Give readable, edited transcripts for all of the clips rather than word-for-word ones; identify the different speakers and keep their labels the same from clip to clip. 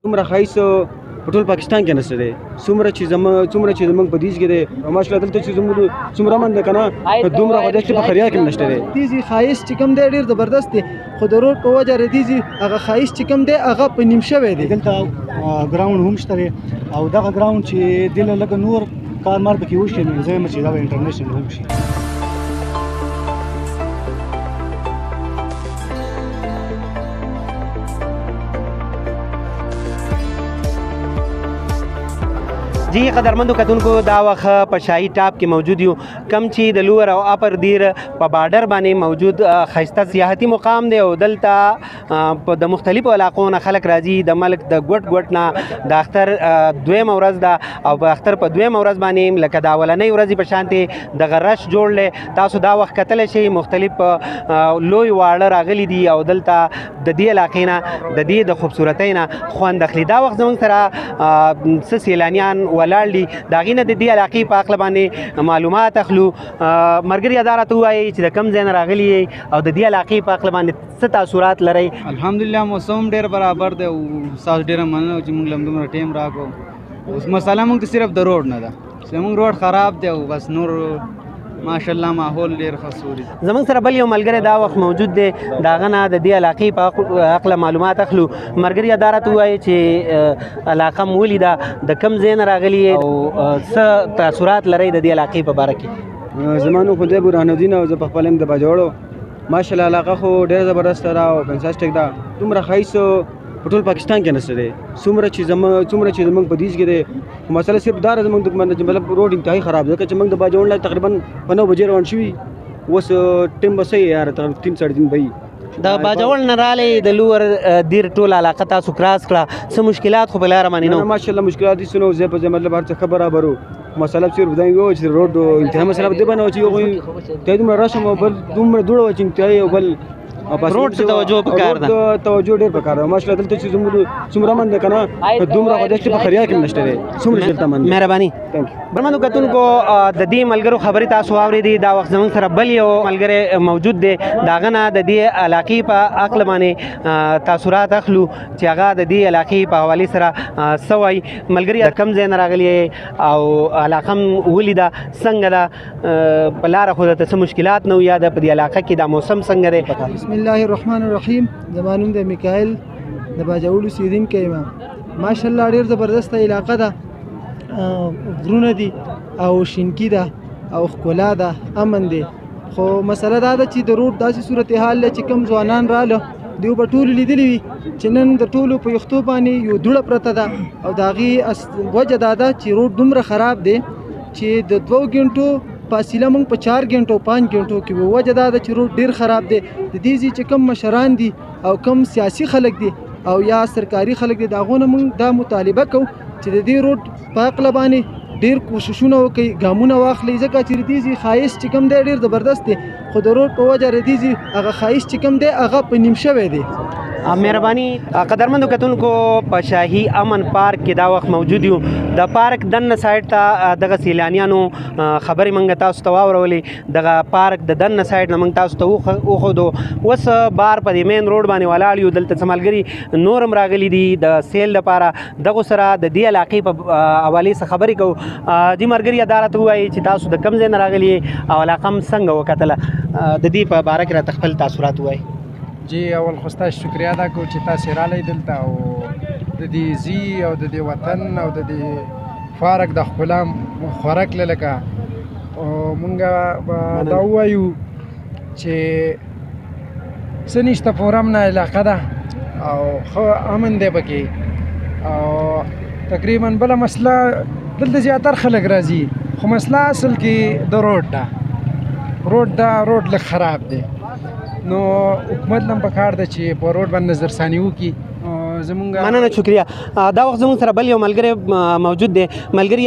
Speaker 1: دومره ښایست په ټول پاکستان کې نشته دی څومره چې زموږ په دیز کې دی ماشاءالله دلته چې زموږ څومره من ده که نه دومره خو داسې په خریا کې هم نشته دی
Speaker 2: دیزي ښایست چې کوم دی ډېر زبردست دی خو د روډ په وجه ردیزي هغه ښایست چې کوم دی هغه په نیم شوی دی.
Speaker 3: دلته ګراوند هم شته دی او دغه ګراوند چې دله لږه نور کارمار پکې وشي نو زه یم چې دا به انټرنیشنل هم شي.
Speaker 4: جی قدرمندو کتونکو دا وخت په شاهي ټاپ کې موجود یو کم چې د لوور او اپر دیر په بارډر باندې موجود ښایسته سیاحتي مقام دی او دلته د مختلفو علاقو نه خلک راځي د ملک د ګوټ نه د اختر دویمه ورځ ده او په اختر په دویمه ورځ باندې لکه د اولنۍ ورځې په شانتې دغه رش جوړ دی. تاسو دا وخت کتلی شئ مختلف لوی واړه راغلي دي او دلته د دې علاقې نه د دې د خوبصورتۍ نه خوند اخلي. دا وخت زموږ سره څه سیلانیان ولاړ دي د هغې نه د دې علاقې په هکله باندې معلومات اخلو. ملګري دا راته ووایئ چې د کوم ځای نه راغلي یئ او د دې علاقې په هکله باندې څه تاثرات لرئ؟
Speaker 5: الحمدلله موسم ډېر برابر دی او ستاسو ډېره مننه چې موږ له همدومره ټایم راکړو. اوس مسله موږ ته صرف د روډ نه ده چې موږ روډ خراب دی او بس نور ماشاءالله ماحول ډېر ښه سوري.
Speaker 4: زموږ سره بل یو ملګری دا وخت موجود دی د هغه نه د دې علاقې په هکله معلومات اخلو. ملګري دا راته ووایي چې علاقه مو ولیده د کوم ځای نه راغلي او څه تاثرات لرئ د دې علاقې په باره کې؟
Speaker 1: زما نوم خدای برهان الدین او زه پخپله یم د باجوړو. ماشاءالله علاقه خو ډېره زبردسته ده او فینټاسټک ده. دومره ښایست په ټول پاکستان کې نشته دی څومره چې زموږ په دیز کې دی خو مسله صرف دا ده زموږ دښمن چې مطلب روډ انتهایي خراب دی. ځکه چې موږ د باجوړ نه تقریبا په 9 بجې روان شوي اوس ټایم به صحیح یاره تقریبا 3 3:30 به وي.
Speaker 4: د باجوړ نه رالی د لوور دیر ټول علاقه تاسو کراس کړه څه مشکلات خو په لاره باندې نه
Speaker 1: ماشاءالله مشکلات هېڅ نه وو. ځای په ځای مطلب هر څه ښه برابر وو. مسله صرف دا وو چې روډ انتهایي مسله په دې باندې وه چې هغوی ته دومره رسم او بل دومره دوړه وه چې انتهایي او بل
Speaker 4: روډ ته توجه پکار ده.
Speaker 1: توجه ډېر پکار ده ماشاءالله. دلته چې زموږ څومره من ده که نه دومره خو داسې په خریا کې هم نشته دی څومره دلته من
Speaker 4: مهرباني. برمنو کتونکو د دې ملګرو خبرې تاسو واورېدې. دا وخت زموږ سره بل یو ملګری موجود دی د هغه نه د دې علاقې په هکله باندې تاثرات اخلو چې هغه د دې علاقې په حوالې سره څه وایي. ملګري د کوم ځای نه راغلي او علاقه م ولیده څنګه ده په لاره خو درته څه مشکلات نه وو یا د په دې علاقه کې دا موسم څنګه دی؟
Speaker 2: بسم الله الرحمن الرحیم. زما نوم د میکایل د باجوړ اوسېدونکی یم. ماشاءالله ډېر زبردسته علاقه ده غرونه دي او شینکي ده او ښکلا ده امن دی. خو مسله دا ده چې د روډ داسې صورتحال دی چې کوم ځوانان راله دوی به ټولو لیدلي وي چې نن د ټولو په یختو باندې یو دوړه پرته ده او د هغې وجه دا ده چې روډ دومره خراب دی چې د 2 غنټو فاصله موږ په 4 غنټو 5 غنټو کې وو. وجه دا ده چې روډ ډېر خراب دی. د دې ځای چې کوم مشران دي او کوم سیاسي خلک دي او یا سرکاري خلک دي د هغو نه موږ دا مطالبه کوو چې د دې روډ په هکله باندې ډېر کوششونه وکړي ګامونه واخلي. ځکه چې د دې ځای ښایست چې کوم دی ډېر زبردست دی خو د روډ په وجه د دې ځای هغه ښایست چې کوم دی هغه په نیم شوی دی.
Speaker 4: مهرباني. قدرمندو کتونکو په شاهي امن پارک کې دا وخت موجود یو. د پارک دننه سایډ ته دغه سیلانیانو خبرې موږ تاسو ته واورولې. دغه پارک د دننه سایډ نه موږ تاسو ته وښودو. اوس بار په دې مین روډ باندې ولاړ یو. دلته څه ملګري نور هم راغلي دي د سیل لپاره. دغو سره د دې علاقې په حوالې څه خبرې کوو. دې ملګري دا راته ووایي چې تاسو د کوم ځای نه راغلي او علاقه م څنګه وکتله د دې په باره کې راته خپل تاثرات ووایي.
Speaker 6: جی اول خو ستاسو شکریه ادا کوو چې تاسې رالی دلته او د دې ځي او د دې وطن او د دې پارک د ښکلا خوراک لکه مونږ به دا ووایو چې څه نشته فورم نه علاقه ده او ښه امن دی پکې او تقریبا بله مسله دلته زیاتر خلک راځي خو مسله اصل کې د روډ ده. روډ لږ خراب دی نو حکومت لم پکار ده چې په روډ باندې نظرثاني وکړي. زمونږ
Speaker 4: مننه شکریه. دا وخت زموږ سره بل یو ملګری موجود دی. ملګري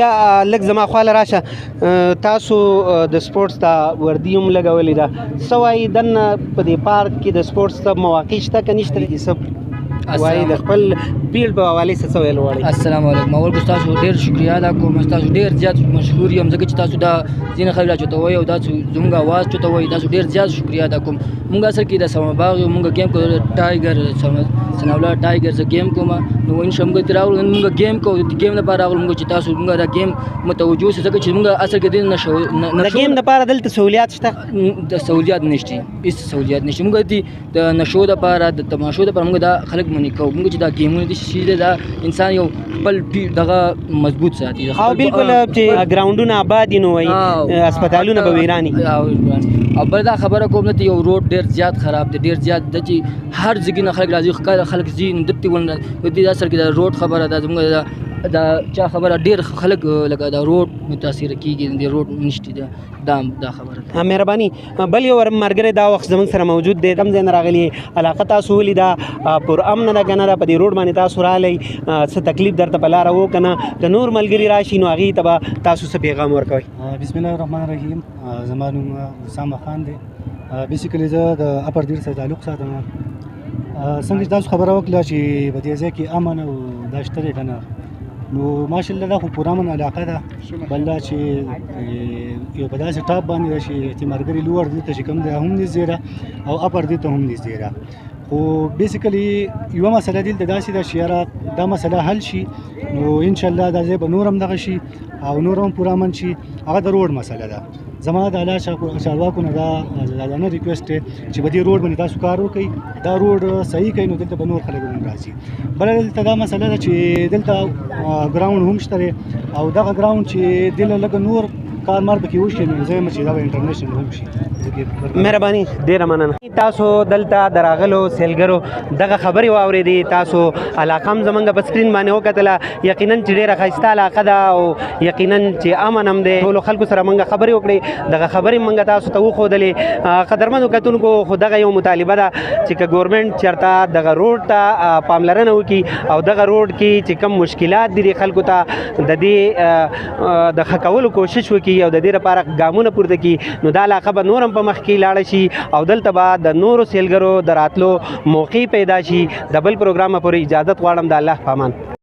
Speaker 4: لږ زما خواله راشه. تاسو د سپورټس ته وردي هم لګولې ده څه وایي دننه په دې پارک کې د سپورټس ته مواقع شته که نشته؟ څه وایي د خپل فیلډ په حوالې څه ویل غواړئ؟
Speaker 7: السلام علیکم. اول خو تاسو ډېر شکریا ادا کوم، تاسو ډېر زیات مشهور یم ځکه چې تاسو دا ځینې خلک راچوتوئ او تاسو زموږ اواز چوتوئ، تاسو ډېر زیات شکریا ادا کوم. مونږ اصل کې د سما باغ یو مونږ گیم کو ټایګر سناولا ټایګر زه گیم کوم نو ان شاء الله راغلو مونږ گیم کو د گیم لپاره راغلو مونږ چې تاسو مونږ دا گیم متوجه اوسئ ځکه چې مونږ اصل کې د نشو
Speaker 4: د گیم لپاره دلته سہولیات شته؟
Speaker 7: د سہولیات نشته، هیڅ سہولیات نشته. مونږ د نشو لپاره د تماشو لپاره مونږ دا خلک منی کوو. مونږ چې دا گیمونه دي چې دا انسان یو خپل دغه مضبوط ساتي.
Speaker 4: او بالکل چې ګراوندونه آباد دي نو وایي هسپتالونه به ویران
Speaker 7: او بل دا خبره کوم نه یو روډ ډېر زیات خراب دی، ډېر زیات د چې هر ځای نه خلک راځي، خلک ځي نو دتې ونه دې اصل کې دا روډ خبره ده زموږ دا چا خبره ډېر خلک لکه دا روډ متاثر کېږي، د روډ نشته دا خبره ده.
Speaker 4: مهرباني. بل یو ملګری دا وخت زموږ سره موجود دی، کوم ځای نه راغلی علاقه تاسو ولیده پر امن ده که نه ده؟ په دې روډ باندې تاسو راغلی څه تکلیف درته په لاره و که نه؟ که نور ملګري راشي نو هغې ته به تاسو څه پیغام ورکوئ؟
Speaker 3: بسم الله الرحمن الرحیم. زما نوم اسامه خان دی. بیسیکلی زه د اپر دیر سره تعلق ساتم. څنګه چې تاسو خبره وکړه چې په دې ځای کې امن او دا شته دی که نه، نو ماشاءالله دا خو پوره امن علاقه ده. بل دا چې یو په داسې ټاپ باندې ده چې ملګري لوړ دي ته چې کوم دی هم نږدې ده او اپر دې ته هم نږدې ده. خو بیسیکلی یوه مسله دلته داسې ده چې یاره دا مسله حل شي نو انشاءالله دا ځای به نور هم دغه شي او نور هم پوره امن شي. هغه د روډ مسله ده. زما د اعلی چارواکو نه دا ځانګړی ریکویسټ دی چې په دې روډ باندې تاسو کار وکړئ، دا روډ صحیح کړئ نو دلته به نور خلک هم راځي. بله دلته دا مسله ده چې دلته ګراوند هم شته دی او دغه ګراوند چې دله لږه نور کارمار پکې وشي نو زه یم چې دا به انټرنیشنل هم شي.
Speaker 4: مهرباني، ډېره مننه. تاسو دلته د راغلو سیلګرو دغه خبرې واورېدې، تاسو علاقه هم زموږ په سکرین باندې وکتله. یقینا چې ډېره ښایسته علاقه ده او یقینا چې امن هم دی. ټولو خلکو سره موږ خبرې وکړې، دغه خبرې موږ تاسو ته وښودلې. قدرمنو کتونکو، خو دغه یو مطالبه ده چې که ګورنمنټ چېرته دغه روډ ته پاملرنه وکړي او دغه روډ کې چې کوم مشکلات دي د خلکو ته د دې د ښه کولو کوشش وکړي او د دې لپاره ګامونه پورته کړي، نو دا علاقه به نور هم په مخ کې لاړه شي او دلته به د نورو سیلګرو د راتلو موقع پیدا شي. د بل پروګرام پورې اجازت غواړم. د الله په امان.